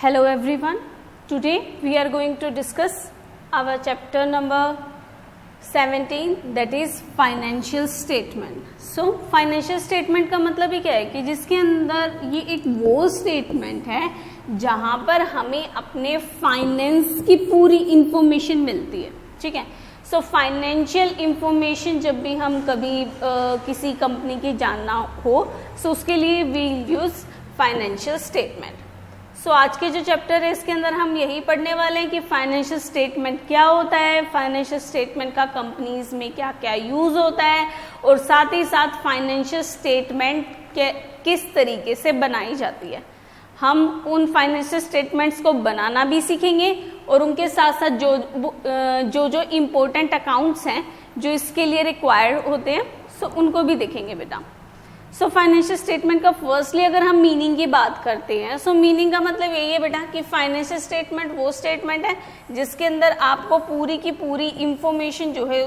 Hello everyone. Today we are going to discuss our chapter number 17 that is financial statement. So financial statement का मतलब ही क्या है कि जिसके अंदर ये एक वो स्टेटमेंट है जहां पर हमें अपने फाइनेंस की पूरी इंफॉर्मेशन मिलती है. ठीक है. सो फाइनेंशियल इंफॉर्मेशन जब भी हम कभी किसी कंपनी की जानना हो सो उसके लिए वी यूज फाइनेंशियल स्टेटमेंट. सो आज के जो चैप्टर है इसके अंदर हम यही पढ़ने वाले हैं कि फाइनेंशियल स्टेटमेंट क्या होता है, फाइनेंशियल स्टेटमेंट का कंपनीज में क्या क्या यूज होता है और साथ ही साथ फाइनेंशियल स्टेटमेंट किस तरीके से बनाई जाती है. हम उन फाइनेंशियल स्टेटमेंट्स को बनाना भी सीखेंगे और उनके साथ साथ जो इम्पोर्टेंट अकाउंट्स हैं जो इसके लिए रिक्वायर्ड होते हैं सो उनको भी देखेंगे बेटा. सो फाइनेंशियल स्टेटमेंट का फर्स्टली अगर हम मीनिंग की बात करते हैं सो मीनिंग का मतलब यही है बेटा कि फाइनेंशियल स्टेटमेंट वो स्टेटमेंट है जिसके अंदर आपको पूरी की पूरी इंफॉर्मेशन जो है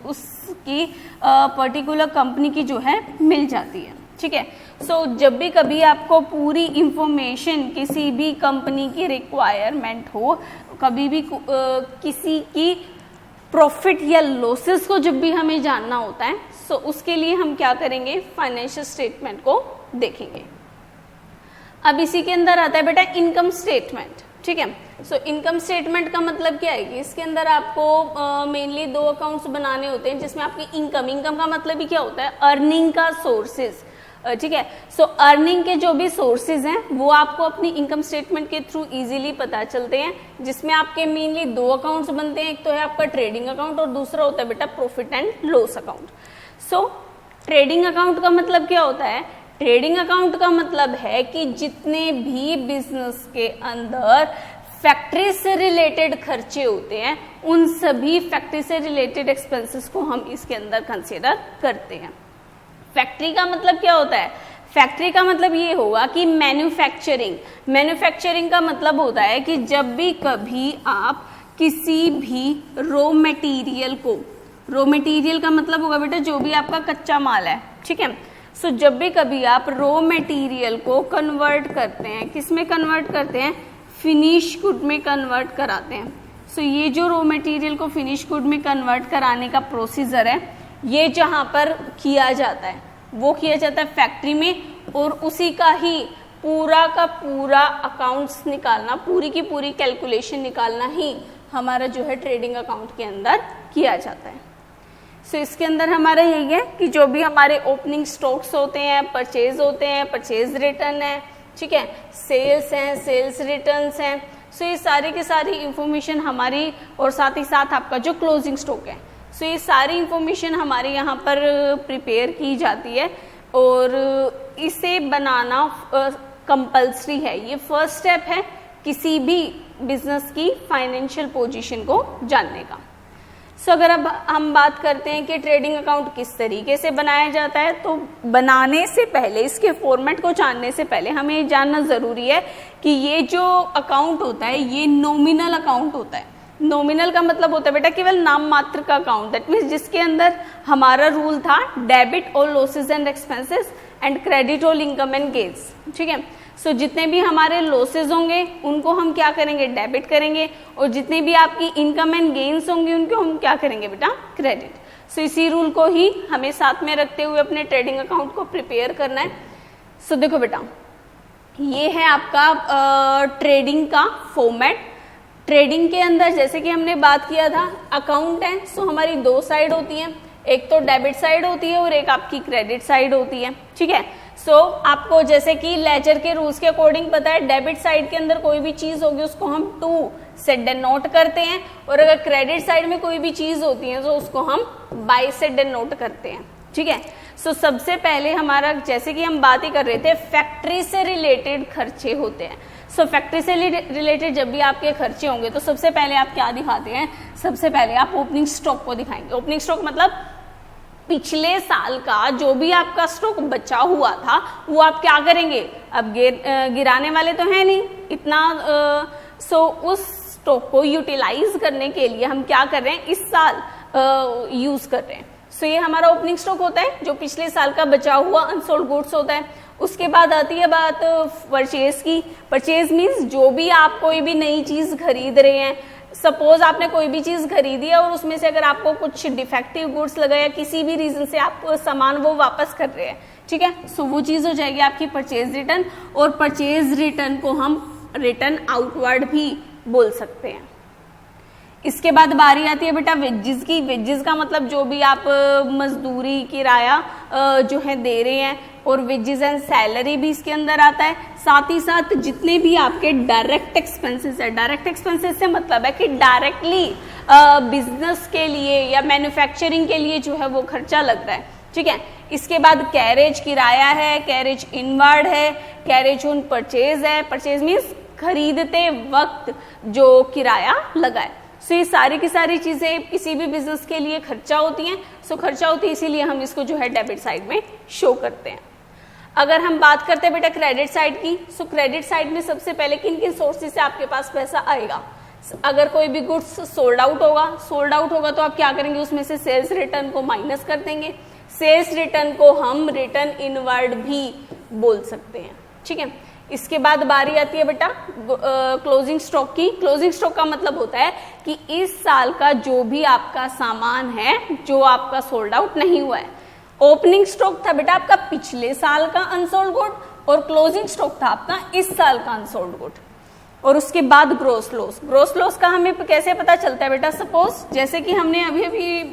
उसकी पर्टिकुलर कंपनी की जो है मिल जाती है. ठीक है. सो जब भी कभी आपको पूरी इंफॉर्मेशन किसी भी कंपनी की रिक्वायरमेंट हो, कभी भी किसी की प्रॉफिट या लॉसेस को जब भी हमें जानना होता है सो उसके लिए हम क्या करेंगे, फाइनेंशियल स्टेटमेंट को देखेंगे. अब इसी के अंदर आता है बेटा इनकम स्टेटमेंट. ठीक है. सो इनकम स्टेटमेंट का मतलब क्या है कि इसके अंदर आपको मेनली दो अकाउंट्स बनाने होते हैं जिसमें आपकी इनकम का मतलब ही क्या होता है, अर्निंग का सोर्सेज. ठीक है. सो अर्निंग के जो भी सोर्सेज हैं वो आपको अपनी इनकम स्टेटमेंट के थ्रू इजीली पता चलते हैं जिसमें आपके मेनली दो अकाउंट्स बनते हैं. एक तो है आपका ट्रेडिंग अकाउंट और दूसरा होता है बेटा profit and loss account. So trading account का मतलब क्या होता है, ट्रेडिंग अकाउंट का मतलब है कि जितने भी बिजनेस के अंदर फैक्ट्री से रिलेटेड खर्चे होते हैं उन सभी फैक्ट्री से रिलेटेड एक्सपेंसेस को हम इसके अंदर कंसीडर करते हैं. फैक्ट्री का मतलब क्या होता है, फैक्ट्री का मतलब ये होगा कि मैन्युफैक्चरिंग का मतलब होता है कि जब भी कभी आप किसी भी रॉ मटेरियल का मतलब होगा बेटा जो भी आपका कच्चा माल है. ठीक है. सो जब भी कभी आप रॉ मटेरियल को कन्वर्ट करते हैं, किस में कन्वर्ट करते हैं, फिनिश गुड में कन्वर्ट कराते हैं. सो ये जो रॉ मटेरियल को फिनिश गुड में कन्वर्ट कराने का प्रोसीजर है ये जहां पर किया जाता है वो किया जाता है फैक्ट्री में और उसी का ही पूरा का पूरा अकाउंट्स निकालना, पूरी की पूरी कैलकुलेशन निकालना ही हमारा जो है ट्रेडिंग अकाउंट के अंदर किया जाता है. सो इसके अंदर हमारा यही है कि जो भी हमारे ओपनिंग स्टॉक्स होते हैं, परचेज होते हैं, परचेज रिटर्न है, ठीक है, सेल्स हैं, सेल्स रिटर्न्स हैं. सो ये सारी की सारी इंफॉर्मेशन हमारी और साथ ही साथ आपका जो क्लोजिंग स्टॉक है सो ये सारी इंफॉर्मेशन हमारे यहाँ पर प्रिपेयर की जाती है और इसे बनाना कंपल्सरी है. ये फर्स्ट स्टेप है किसी भी बिजनेस की फाइनेंशियल पोजीशन को जानने का. सो अगर अब हम बात करते हैं कि ट्रेडिंग अकाउंट किस तरीके से बनाया जाता है तो बनाने से पहले, इसके फॉर्मेट को जानने से पहले हमें ये जानना ज़रूरी है कि ये जो अकाउंट होता है ये नॉमिनल अकाउंट होता है. नॉमिनल का मतलब होता है बेटा केवल नाम मात्र का अकाउंट. दैट मीन्स जिसके अंदर हमारा रूल था debit all losses and expenses and credit all income and gains. ठीक है. सो जितने भी हमारे लॉसेज होंगे उनको हम क्या करेंगे, डेबिट करेंगे और जितने भी आपकी इनकम एंड गेन्स होंगे उनको हम क्या करेंगे बेटा, क्रेडिट. सो इसी रूल को ही हमें साथ में रखते हुए अपने ट्रेडिंग अकाउंट को प्रिपेयर करना है. सो देखो बेटा ये है आपका ट्रेडिंग का फॉर्मेट. ट्रेडिंग के अंदर जैसे कि हमने बात किया था अकाउंट है सो हमारी दो साइड होती है, एक तो डेबिट साइड होती है और एक आपकी क्रेडिट साइड होती है. ठीक है. सो आपको जैसे कि लेजर के रूल्स के अकॉर्डिंग पता है डेबिट साइड के अंदर कोई भी चीज होगी उसको हम टू से डिनोट करते हैं और अगर क्रेडिट साइड में कोई भी चीज होती है तो उसको हम बाय से डिनोट करते हैं. ठीक है. सो सबसे पहले हमारा जैसे कि हम बात ही कर रहे थे फैक्ट्री से रिलेटेड खर्चे होते हैं. सो फैक्ट्री से रिलेटेड जब भी आपके खर्चे होंगे तो सबसे पहले आप क्या दिखाते हैं, सबसे पहले आप ओपनिंग स्टॉक को दिखाएंगे. ओपनिंग स्टॉक मतलब पिछले साल का जो भी आपका स्टॉक बचा हुआ था वो आप क्या करेंगे, अब गिराने वाले तो है नहीं इतना. सो उस स्टॉक को यूटिलाइज करने के लिए हम क्या कर रहे हैं, इस साल यूज कर रहे हैं. सो ये हमारा ओपनिंग स्टॉक होता है, जो पिछले साल का बचा हुआ अनसोल्ड गुड्स होता है। उसके बाद आती है बात परचेज की। परचेज मीन्स जो भी आप कोई भी नई चीज खरीद रहे हैं, सपोज आपने कोई भी चीज खरीदी है और उसमें से अगर आपको कुछ डिफेक्टिव गुड्स लगा या किसी भी रीजन से आप सामान वो वापस कर रहे हैं, ठीक है, सो वो चीज हो जाएगी आपकी परचेज रिटर्न। और परचेज रिटर्न को हम रिटर्न आउटवर्ड भी बोल सकते हैं। इसके बाद बारी आती है बेटा वेजेस की। वेजेस का मतलब जो भी आप मजदूरी, किराया जो है दे रहे हैं, और वेजेस एंड सैलरी भी इसके अंदर आता है। साथ ही साथ जितने भी आपके डायरेक्ट एक्सपेंसेस है, डायरेक्ट एक्सपेंसेस से मतलब है कि डायरेक्टली बिजनेस के लिए या मैन्युफैक्चरिंग के लिए जो है वो खर्चा लग रहा है, ठीक है। इसके बाद कैरेज किराया है, कैरेज इनवर्ड है, कैरेज ऑन परचेज है। परचेज मीन्स खरीदते वक्त जो किराया लगा है। सो ये सारी की सारी चीजें किसी भी बिजनेस के लिए खर्चा होती हैं। सो खर्चा होती है, इसीलिए हम इसको जो है डेबिट साइड में शो करते हैं। अगर हम बात करते हैं बेटा क्रेडिट साइड की, सो क्रेडिट साइड में सबसे पहले किन किन सोर्सेज से आपके पास पैसा आएगा। अगर कोई भी गुड्स सोल्ड आउट होगा तो आप क्या करेंगे, उसमें से सेल्स रिटर्न को माइनस कर देंगे। सेल्स रिटर्न को हम रिटर्न इनवर्ड भी बोल सकते हैं, ठीक है। इसके बाद बारी आती है बेटा क्लोजिंग स्टॉक की। क्लोजिंग स्टॉक का मतलब होता है कि इस साल का जो भी आपका सामान है जो आपका सोल्ड आउट नहीं हुआ है। ओपनिंग स्टॉक था बेटा आपका पिछले साल का अनसोल्ड गुड, और क्लोजिंग स्टॉक था आपका इस साल का अनसोल्ड गुड। और उसके बाद ग्रोस लॉस। ग्रोस लॉस का हमें कैसे पता चलता है बेटा, सपोज जैसे कि हमने अभी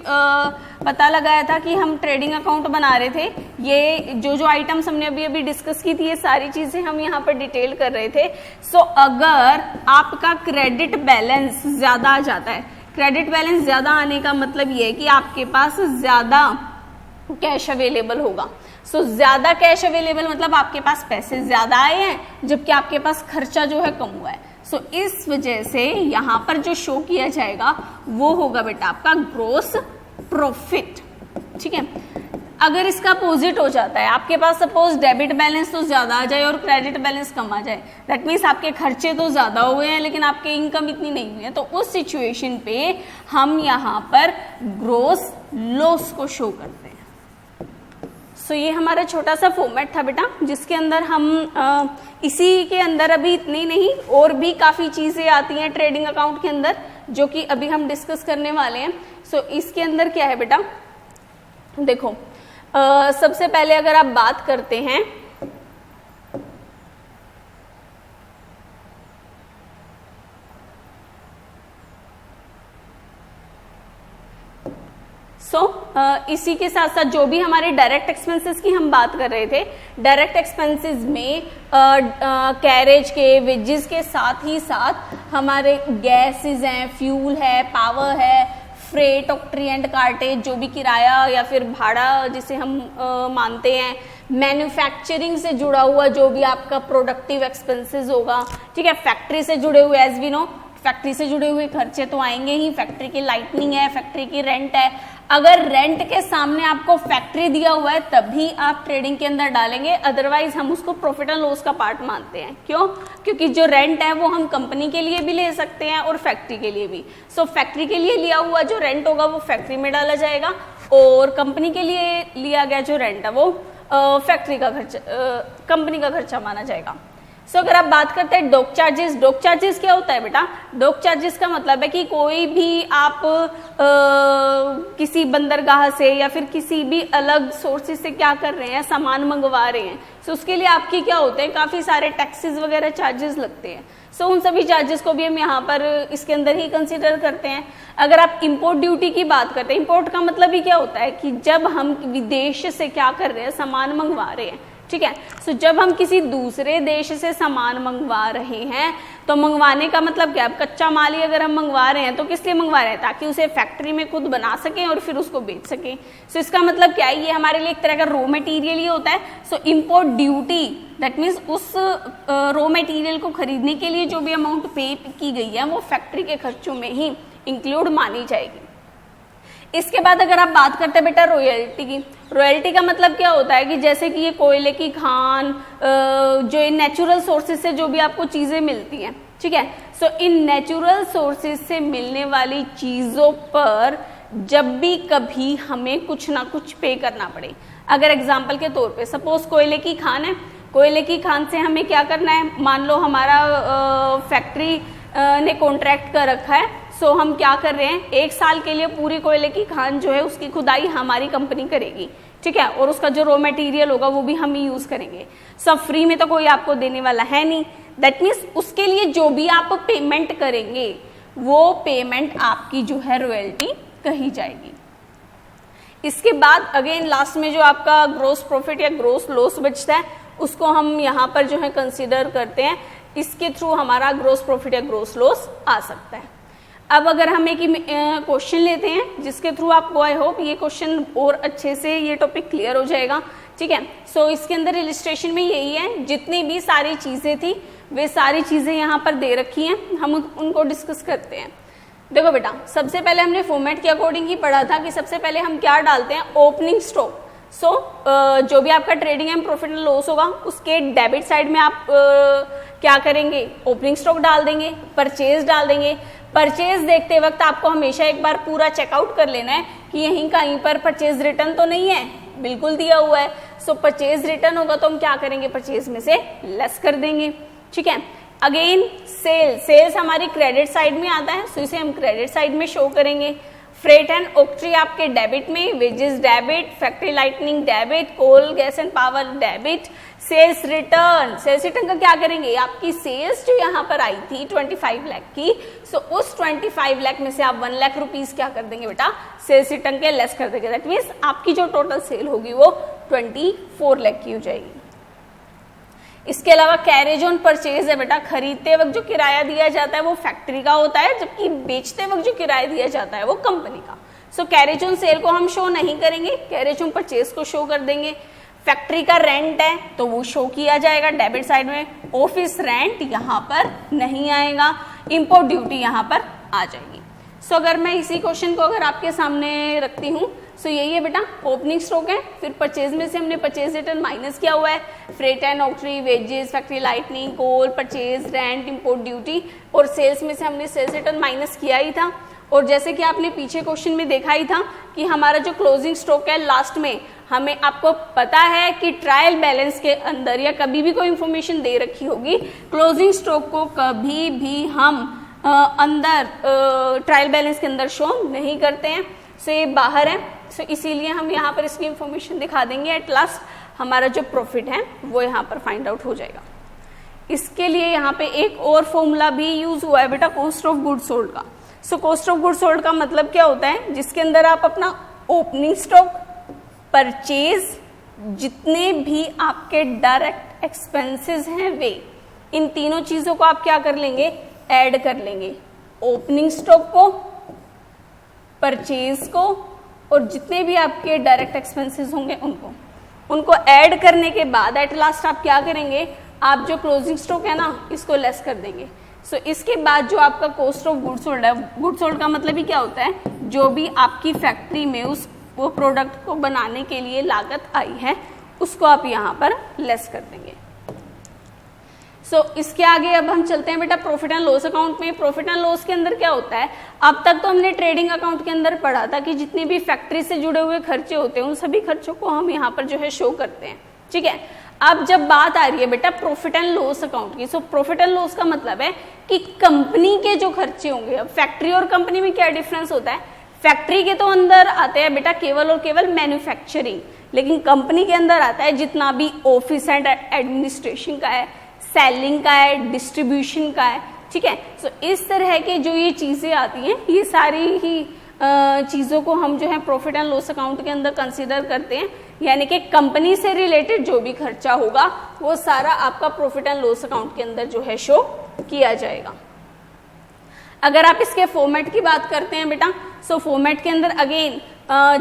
पता लगाया था कि हम ट्रेडिंग अकाउंट बना रहे थे। ये जो आइटम्स हमने अभी डिस्कस की थी, ये सारी चीजें हम यहाँ पर डिटेल कर रहे थे। सो अगर आपका क्रेडिट बैलेंस ज्यादा आ जाता है, क्रेडिट बैलेंस ज्यादा आने का मतलब ये है कि आपके पास ज्यादा कैश अवेलेबल होगा। सो ज्यादा कैश अवेलेबल मतलब आपके पास पैसे ज्यादा आए हैं, जबकि आपके पास खर्चा जो है कम हुआ है। सो इस वजह से यहाँ पर जो शो किया जाएगा वो होगा बेटा आपका ग्रोस प्रॉफिट, ठीक है। अगर इसका अपोजिट हो जाता है, आपके पास सपोज डेबिट बैलेंस तो ज्यादा आ जाए और क्रेडिट बैलेंस कम आ जाए, दैट मीन्स आपके खर्चे तो ज्यादा हुए हैं लेकिन आपके इनकम इतनी नहीं हुई है, तो उस सिचुएशन पे हम यहाँ पर ग्रोस लॉस को शो करते हैं। सो ये हमारा छोटा सा फॉर्मेट था बेटा, जिसके अंदर हम इसी के अंदर अभी इतनी नहीं और भी काफ़ी चीज़ें आती हैं ट्रेडिंग अकाउंट के अंदर, जो कि अभी हम डिस्कस करने वाले हैं। सो इसके अंदर क्या है बेटा, देखो सबसे पहले अगर आप बात करते हैं इसी के साथ साथ जो भी हमारे डायरेक्ट एक्सपेंसेस की हम बात कर रहे थे, डायरेक्ट एक्सपेंसेस में कैरेज के, वेजेस के साथ ही साथ हमारे गैसेस हैं, फ्यूल है, पावर है, फ्रेट, ऑक्ट्री एंड कार्टेज, जो भी किराया या फिर भाड़ा जिसे हम मानते हैं, मैन्युफैक्चरिंग से जुड़ा हुआ जो भी आपका प्रोडक्टिव एक्सपेंसेस होगा, ठीक है। फैक्ट्री से जुड़े हुए, एज वी नो फैक्ट्री से जुड़े हुए खर्चे तो आएंगे ही, फैक्ट्री की लाइटनिंग है, फैक्ट्री की रेंट है। अगर रेंट के सामने आपको फैक्ट्री दिया हुआ है तभी आप ट्रेडिंग के अंदर डालेंगे, अदरवाइज हम उसको प्रॉफिट एंड लॉस का पार्ट मानते हैं। क्यों? क्योंकि जो रेंट है वो हम कंपनी के लिए भी ले सकते हैं और फैक्ट्री के लिए भी। सो फैक्ट्री के लिए लिया हुआ जो रेंट होगा वो फैक्ट्री में डाला जाएगा, और कंपनी के लिए लिया गया जो रेंट है वो फैक्ट्री का खर्चा, कंपनी का खर्चा माना जाएगा। सो अगर आप बात करते हैं डॉक चार्जेस, डॉक चार्जेस क्या होता है बेटा? डॉक चार्जेस का मतलब है कि कोई भी आप किसी बंदरगाह से या फिर किसी भी अलग सोर्सेज से क्या कर रहे हैं, सामान मंगवा रहे हैं, सो उसके लिए आपकी क्या होते हैं, काफी सारे टैक्सेस वगैरह चार्जेस लगते हैं। सो उन सभी चार्जेस को भी हम यहाँ पर इसके अंदर ही कंसीडर करते हैं। अगर आप इंपोर्ट ड्यूटी की बात करते हैं, इंपोर्ट का मतलब ही क्या होता है कि जब हम विदेश से क्या कर रहे हैं, सामान मंगवा रहे हैं, ठीक है। सो जब हम किसी दूसरे देश से सामान मंगवा रहे हैं तो मंगवाने का मतलब क्या है, कच्चा माल ही अगर हम मंगवा रहे हैं तो किस लिए मंगवा रहे हैं, ताकि उसे फैक्ट्री में खुद बना सकें और फिर उसको बेच सकें। सो इसका मतलब क्या है, ये हमारे लिए एक तरह का रॉ मटेरियल ही होता है। सो इंपोर्ट ड्यूटी दैट मीन्स उस रॉ मटेरियल को खरीदने के लिए जो भी अमाउंट पे की गई है वो फैक्ट्री के खर्चों में ही इंक्लूड मानी जाएगी। इसके बाद अगर आप बात करते हैं बेटा रॉयल्टी की, रॉयल्टी का मतलब क्या होता है कि जैसे कि ये कोयले की खान, जो इन नेचुरल सोर्सेज से जो भी आपको चीजें मिलती हैं, ठीक है। सो इन नेचुरल सोर्सेज से मिलने वाली चीजों पर जब भी कभी हमें कुछ ना कुछ पे करना पड़े। अगर एग्जाम्पल के तौर पे सपोज कोयले की खान है, कोयले की खान से हमें क्या करना है, मान लो हमारा फैक्ट्री ने कॉन्ट्रैक्ट कर रखा है, सो हम क्या कर रहे हैं, 1 साल के लिए पूरी कोयले की खान जो है उसकी खुदाई हमारी कंपनी करेगी, ठीक है, और उसका जो रॉ मटेरियल होगा वो भी हम ही यूज करेंगे। सब फ्री में तो कोई आपको देने वाला है नहीं। दैट मीन्स उसके लिए जो भी आप पेमेंट करेंगे वो पेमेंट आपकी जो है रॉयल्टी कही जाएगी। इसके बाद अगेन लास्ट में जो आपका ग्रोस प्रॉफिट या ग्रोस लॉस बचता है उसको हम यहाँ पर जो है कंसीडर करते हैं, इसके थ्रू हमारा ग्रोस प्रॉफिट या ग्रोस लॉस आ सकता है। अब अगर हम एक क्वेश्चन लेते हैं जिसके थ्रू आपको आई होप ये क्वेश्चन और अच्छे से ये टॉपिक क्लियर हो जाएगा, ठीक है। सो इसके अंदर इलिस्ट्रेशन में यही है, जितनी भी सारी चीजें थी वे सारी चीजें यहाँ पर दे रखी हैं, हम उनको डिस्कस करते हैं। देखो बेटा, सबसे पहले हमने फॉर्मेट के अकॉर्डिंग ही पढ़ा था कि सबसे पहले हम क्या डालते हैं, ओपनिंग स्टॉक। सो जो भी आपका trading and profit and loss होगा उसके डेबिट साइड में आप क्या करेंगे, ओपनिंग स्टॉक डाल देंगे, परचेज डाल देंगे। परचेज देखते वक्त आपको हमेशा एक बार पूरा चेकआउट कर लेना है कि यहीं कहीं पर परचेज रिटर्न तो नहीं है, बिल्कुल दिया हुआ है। सो परचेज रिटर्न होगा तो हम क्या करेंगे, परचेज में से लेस कर देंगे, ठीक है। अगेन सेल्स हमारी क्रेडिट साइड में आता है, सो इसे हम क्रेडिट साइड में शो करेंगे। फ्रेट एंड ऑक्ट्री आपके डेबिट में, wages debit, factory lightning debit, coal gas and power debit. Sales return का क्या करेंगे, आपकी सेल्स जो यहाँ पर आई थी 25 लाख की, सो उस 25 लाख में से आप 1 लाख रुपीज क्या कर देंगे बेटा, सेल्स रिटर्न के लेस कर देंगे। दैट मीन्स आपकी जो टोटल सेल होगी वो 24 लाख की हो जाएगी। इसके अलावा कैरेज ऑन परचेज है बेटा, खरीदते वक्त जो किराया दिया जाता है वो फैक्ट्री का होता है, जबकि बेचते वक्त जो किराया दिया जाता है वो कंपनी का। सो कैरेज ऑन सेल को हम शो नहीं करेंगे, कैरेज ऑन परचेज को शो कर देंगे। फैक्ट्री का रेंट है तो वो शो किया जाएगा डेबिट साइड में, ऑफिस रेंट यहाँ पर नहीं आएगा, इंपोर्ट ड्यूटी यहाँ पर आ जाएगी। सो अगर मैं इसी क्वेश्चन को अगर आपके सामने रखती हूँ, सो यही है बेटा, ओपनिंग स्टॉक है, फिर परचेज में से हमने परचेज रिटर्न माइनस किया हुआ है, freight and octroi, wages, factory lighting, coal, purchase, rent, import duty, और सेल्स में से हमने सेल्स रिटर्न माइनस किया ही था। और जैसे कि आपने पीछे क्वेश्चन में देखा ही था कि हमारा जो क्लोजिंग स्टॉक है लास्ट में, हमें आपको पता है कि ट्रायल बैलेंस के अंदर या कभी भी कोई इंफॉर्मेशन दे रखी होगी, क्लोजिंग स्टॉक को कभी भी हम अंदर ट्रायल बैलेंस के अंदर शो नहीं करते हैं। सो ये बाहर है, सो इसीलिए हम यहाँ पर इसकी इंफॉर्मेशन दिखा देंगे। एट लास्ट हमारा जो प्रॉफिट है वो यहाँ पर फाइंड आउट हो जाएगा। इसके लिए यहाँ पे एक और फॉर्मूला भी यूज हुआ है बेटा, कॉस्ट ऑफ गुड सोल्ड का। So cost of good sold का मतलब क्या होता है, जिसके अंदर आप अपना ओपनिंग स्टॉक, परचेज, जितने भी आपके डायरेक्ट एक्सपेंसेस हैं वे, इन तीनों चीजों को आप क्या कर लेंगे, ऐड कर लेंगे। ओपनिंग स्टॉक को, परचेज को, और जितने भी आपके डायरेक्ट एक्सपेंसेस होंगे उनको ऐड करने के बाद एट लास्ट आप क्या करेंगे, आप जो क्लोजिंग स्टॉक है ना इसको लेस कर देंगे। सो इसके बाद जो आपका कॉस्ट ऑफ गुड सोल्ड है, गुड सोल्ड का मतलब ही क्या होता है, जो भी आपकी फैक्ट्री में वो प्रोडक्ट को बनाने के लिए लागत आई है उसको आप यहाँ पर लेस कर देंगे। सो इसके आगे अब हम चलते हैं बेटा प्रॉफिट एंड लॉस अकाउंट में। प्रॉफिट एंड लॉस के अंदर क्या होता है, अब तक तो हमने ट्रेडिंग अकाउंट के अंदर पढ़ा था कि जितने भी फैक्ट्री से जुड़े हुए खर्चे होते हैं उन सभी खर्चों को हम यहाँ पर जो है शो करते हैं, ठीक है। अब जब बात आ रही है बेटा प्रॉफिट एंड लॉस अकाउंट की, सो प्रॉफिट एंड लॉस का मतलब है कि कंपनी के जो खर्चे होंगे। अब फैक्ट्री और कंपनी में क्या डिफरेंस होता है, फैक्ट्री के तो अंदर आते हैं बेटा केवल और केवल मैन्युफैक्चरिंग, लेकिन कंपनी के अंदर आता है जितना भी ऑफिस एंड एडमिनिस्ट्रेशन का है, सेलिंग का है, डिस्ट्रीब्यूशन का है, ठीक है। सो इस तरह के जो ये चीजें आती हैं, ये सारी ही चीजों को हम जो है प्रॉफिट एंड लॉस अकाउंट के अंदर कंसीडर करते हैं। यानी कि कंपनी से रिलेटेड जो भी खर्चा होगा वो सारा आपका प्रॉफिट एंड लॉस अकाउंट के अंदर जो है शो किया जाएगा। अगर आप इसके फॉर्मेट की बात करते हैं बेटा, सो फॉर्मेट के अंदर अगेन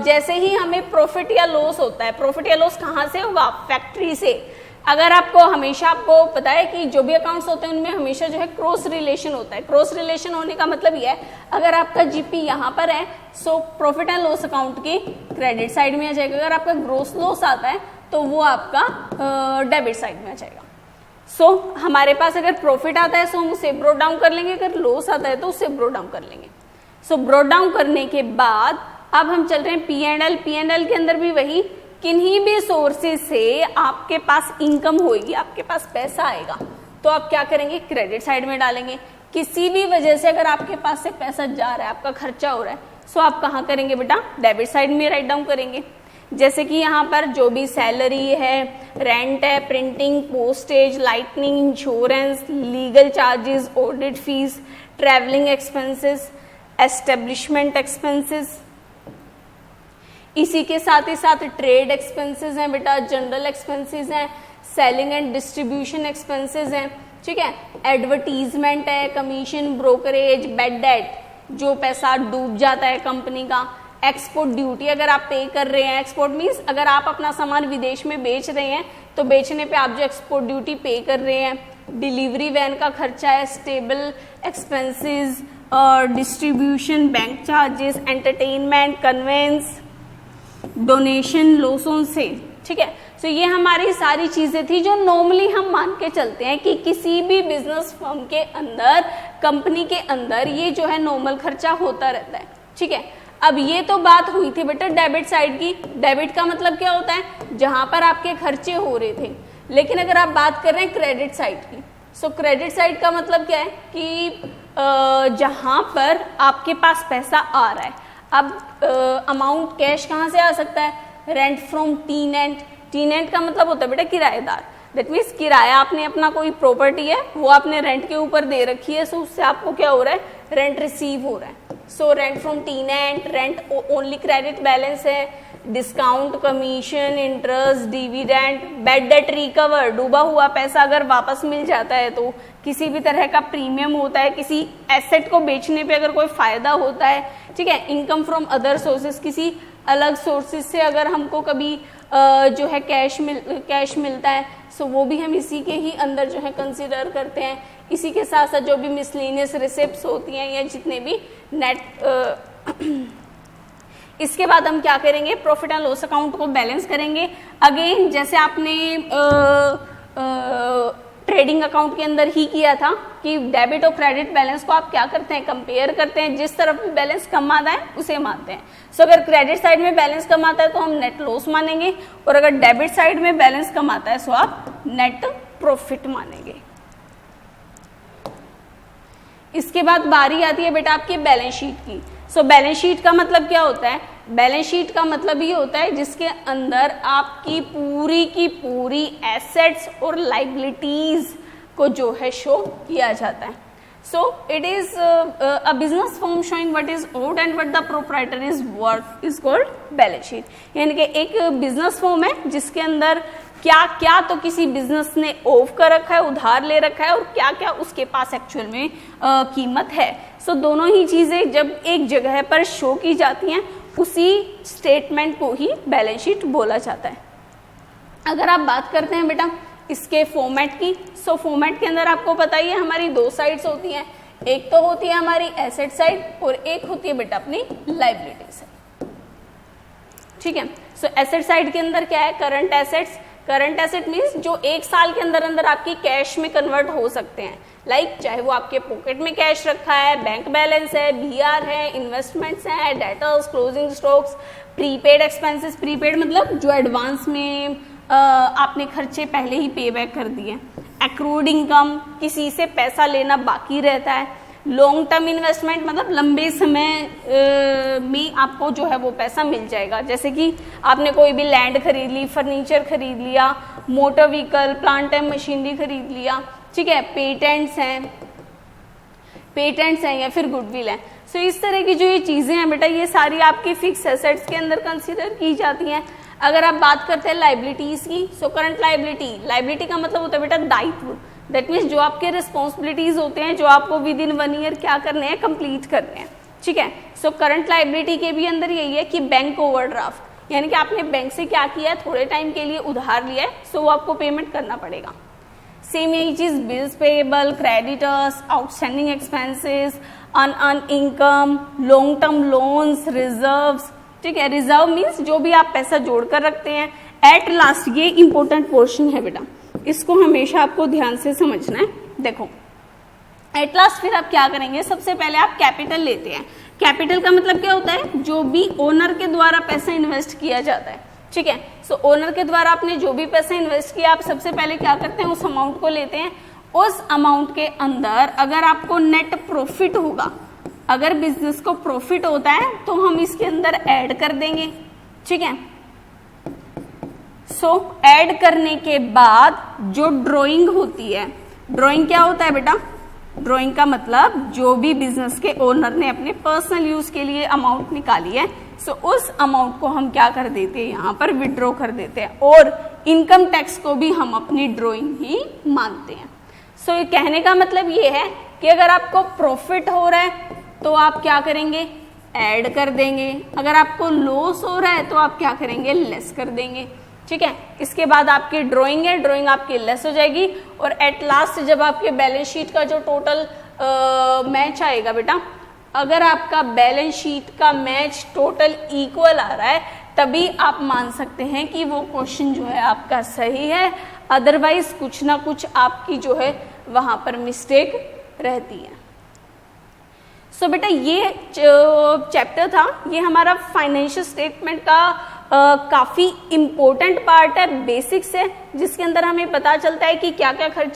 जैसे ही हमें प्रॉफिट या लॉस होता है, प्रॉफिट या लॉस कहाँ से होगा, फैक्ट्री से। अगर आपको हमेशा आपको पता है कि जो भी अकाउंट्स होते हैं उनमें हमेशा जो है क्रॉस रिलेशन होता है। क्रॉस रिलेशन होने का मतलब ये है, अगर आपका जीपी यहाँ पर है so profit and loss account की क्रेडिट साइड में आ जाएगा, अगर आपका ग्रोस लॉस आता है तो वो आपका डेबिट साइड में आ जाएगा। सो हमारे पास अगर प्रॉफिट आता है सो हम उसे ब्रोट डाउन कर लेंगे, अगर लॉस आता है तो उसे ब्रोट डाउन कर लेंगे। सो ब्रोट डाउन करने के बाद अब हम चल रहे हैं P&L। P&L के अंदर भी वही, किन्हीं भी सोर्सेज से आपके पास इनकम होगी, आपके पास पैसा आएगा, तो आप क्या करेंगे, क्रेडिट साइड में डालेंगे। किसी भी वजह से अगर आपके पास से पैसा जा रहा है, आपका खर्चा हो रहा है, सो आप कहाँ करेंगे बेटा, डेबिट साइड में राइट डाउन करेंगे। जैसे कि यहाँ पर जो भी सैलरी है, रेंट है, printing, postage, lightning, insurance, legal charges, audit fees, travelling expenses, establishment expenses, इसी के साथ ही साथ ट्रेड एक्सपेंसेस हैं बेटा, जनरल एक्सपेंसेस हैं, सेलिंग एंड डिस्ट्रीब्यूशन एक्सपेंसेस हैं, ठीक है, एडवर्टीजमेंट है, कमीशन, ब्रोकरेज, बैड डेट, जो पैसा डूब जाता है कंपनी का, एक्सपोर्ट ड्यूटी अगर आप पे कर रहे हैं, एक्सपोर्ट मीन्स अगर आप अपना सामान विदेश में बेच रहे हैं तो बेचने पे आप जो एक्सपोर्ट ड्यूटी पे कर रहे हैं, डिलीवरी वैन का खर्चा है, stable expenses, distribution, bank charges, entertainment, conveyance, donation, लोसों से, ठीक है। तो ये हमारी सारी चीजें थी जो नॉर्मली हम मान के चलते हैं कि किसी भी बिजनेस फर्म के अंदर, कंपनी के अंदर ये जो है नॉर्मल खर्चा होता रहता है, ठीक है। अब ये तो बात हुई थी बेटा डेबिट साइड की। डेबिट का मतलब क्या होता है, जहां पर आपके खर्चे हो रहे थे। लेकिन अगर आप बात कर रहे हैं क्रेडिट साइड की, सो क्रेडिट साइड का मतलब क्या है कि जहां पर आपके पास पैसा आ रहा है। अब अमाउंट कैश कहाँ से आ सकता है, रेंट फ्रॉम टीनेंट। टीनेंट का मतलब होता है बेटा किराएदार, दैट मीन्स किराया, आपने अपना कोई प्रॉपर्टी है वो आपने रेंट के ऊपर दे रखी है, सो उससे आपको क्या हो रहा है, रेंट रिसीव हो रहा है। So rent from tenant, rent only credit balance है, discount, commission, interest, dividend, bad debt recover, डूबा हुआ पैसा अगर वापस मिल जाता है तो, किसी भी तरह का प्रीमियम होता है, किसी एसेट को बेचने पे अगर कोई फायदा होता है, ठीक है। इनकम फ्रॉम अदर सोर्सेज, किसी अलग सोर्सेज से अगर हमको कभी जो है कैश मिलता है, सो वो भी हम इसी के ही अंदर जो है कंसिडर करते हैं। इसी के साथ साथ जो भी मिसलेनियस रिसिप्ट्स होती हैं या जितने भी नेट इसके बाद हम क्या करेंगे, प्रॉफिट एंड लॉस अकाउंट को बैलेंस करेंगे। अगेन जैसे आपने ट्रेडिंग अकाउंट के अंदर ही किया था कि डेबिट और क्रेडिट बैलेंस को आप क्या करते हैं, कंपेयर करते हैं, जिस तरफ भी बैलेंस कम आता है उसे मानते हैं। सो अगर क्रेडिट साइड में बैलेंस कम आता है तो हम नेट लॉस मानेंगे, और अगर डेबिट साइड में बैलेंस कम आता है तो आप नेट प्रॉफिट मानेंगे। इसके बाद बारी आती है बेटा आपकी बैलेंस शीट की। सो बैलेंस शीट का मतलब क्या होता है, बैलेंस शीट का मतलब ये होता है जिसके अंदर आपकी पूरी की पूरी एसेट्स और लाइबिलिटीज को जो है शो किया जाता है। So it is a business form showing what is owed and what the proprietor is worth is called balance sheet. यानी कि एक बिजनेस फॉर्म है जिसके अंदर क्या क्या तो किसी बिजनेस ने ओव कर रखा है, उधार ले रखा है, और क्या क्या उसके पास एक्चुअल में कीमत है। सो दोनों ही चीजें जब एक जगह पर शो की जाती हैं उसी स्टेटमेंट को ही बैलेंस शीट बोला जाता है। अगर आप बात करते हैं बेटा इसके फॉर्मेट की, सो फॉर्मेट के अंदर आपको पता ही है हमारी दो साइड्स होती हैं, एक तो होती है हमारी एसेट साइड और एक होती है बेटा अपनी लाइबिलिटी साइड, ठीक है। सो एसेट साइड के अंदर क्या है, current assets. Current asset means जो एक साल के अंदर अंदर आपकी कैश में कन्वर्ट हो सकते हैं, लाइक चाहे वो आपके पॉकेट में कैश रखा है, बैंक बैलेंस है, बीआर है, इन्वेस्टमेंट्स हैं, debtors, closing stocks, prepaid expenses. Prepaid मतलब जो एडवांस में आपने खर्चे पहले ही पे बैक कर दिए। एक्रूड इनकम, किसी से पैसा लेना बाकी रहता है। लॉन्ग टर्म इन्वेस्टमेंट मतलब लंबे समय में आपको जो है वो पैसा मिल जाएगा, जैसे कि आपने कोई भी लैंड खरीद ली, फर्नीचर खरीद लिया, motor vehicle, plant and machinery खरीद लिया, ठीक है। पेटेंट्स हैं या फिर गुडविल है। सो इस तरह की जो ये चीजें हैं बेटा ये सारी आपकी फिक्स एसेट्स के अंदर कंसीडर की जाती हैं। अगर आप बात करते हैं लाइबिलिटीज की, सो करंट लाइबिलिटी का मतलब होता है बेटा दायित्व, दैट मीन्स जो आपके रिस्पॉन्सिबिलिटीज होते हैं जो आपको विद इन 1 ईयर क्या करने हैं, कंप्लीट करने हैं, ठीक है। सो करंट लाइबिलिटी के भी अंदर यही है कि बैंक ओवरड्राफ्ट, यानी कि आपने बैंक से क्या किया है, थोड़े टाइम के लिए उधार लिया है, सो वो आपको पेमेंट करना पड़ेगा। सेम यही चीज bills payable, creditors, outstanding expenses, unearned income, long term loans, reserves, ठीक है। रिजर्व मीन्स जो भी आप पैसा जोड़ कर रखते हैं। एट लास्ट ये इंपॉर्टेंट पोर्शन है बेटा, इसको हमेशा आपको ध्यान से समझना है। देखो एट लास्ट फिर आप क्या करेंगे, सबसे पहले आप कैपिटल लेते हैं। कैपिटल का मतलब क्या होता है, जो भी ओनर के द्वारा पैसा इन्वेस्ट किया जाता है, ठीक है। सो ओनर के द्वारा आपने जो भी पैसा इन्वेस्ट किया, आप सबसे पहले क्या करते हैं, उस अमाउंट को लेते हैं। उस अमाउंट के अंदर अगर आपको नेट प्रॉफिट होगा, अगर बिजनेस को प्रॉफिट होता है तो हम इसके अंदर ऐड कर देंगे, ठीक है। सो ऐड करने के बाद जो ड्राइंग होती है, ड्राइंग क्या होता है बेटा, ड्राइंग का मतलब जो भी बिजनेस के ओनर ने अपने पर्सनल यूज के लिए अमाउंट निकाली है, सो उस अमाउंट को हम क्या कर देते हैं, यहाँ पर विड्रॉ कर देते हैं। और इनकम टैक्स को भी हम अपनी ड्राइंग ही मानते हैं। सो ये कहने का मतलब ये है कि अगर आपको प्रॉफिट हो रहा है तो आप क्या करेंगे, ऐड कर देंगे। अगर आपको लॉस हो रहा है तो आप क्या करेंगे, लेस कर देंगे, ठीक है। इसके बाद आपकी ड्राइंग है, ड्राइंग आपकी लेस हो जाएगी। और एट लास्ट जब आपके बैलेंस शीट का जो टोटल मैच आएगा बेटा, अगर आपका बैलेंस शीट का मैच टोटल इक्वल आ रहा है, तभी आप मान सकते हैं कि वो क्वेश्चन जो है आपका सही है। अदरवाइज कुछ ना कुछ आपकी जो है वहां पर मिस्टेक रहती है। सो बेटा ये चैप्टर था, ये हमारा फाइनेंशियल स्टेटमेंट का काफी इंपॉर्टेंट पार्ट है, बेसिक्स है, जिसके अंदर हमें पता चलता है कि क्या क्या खर्च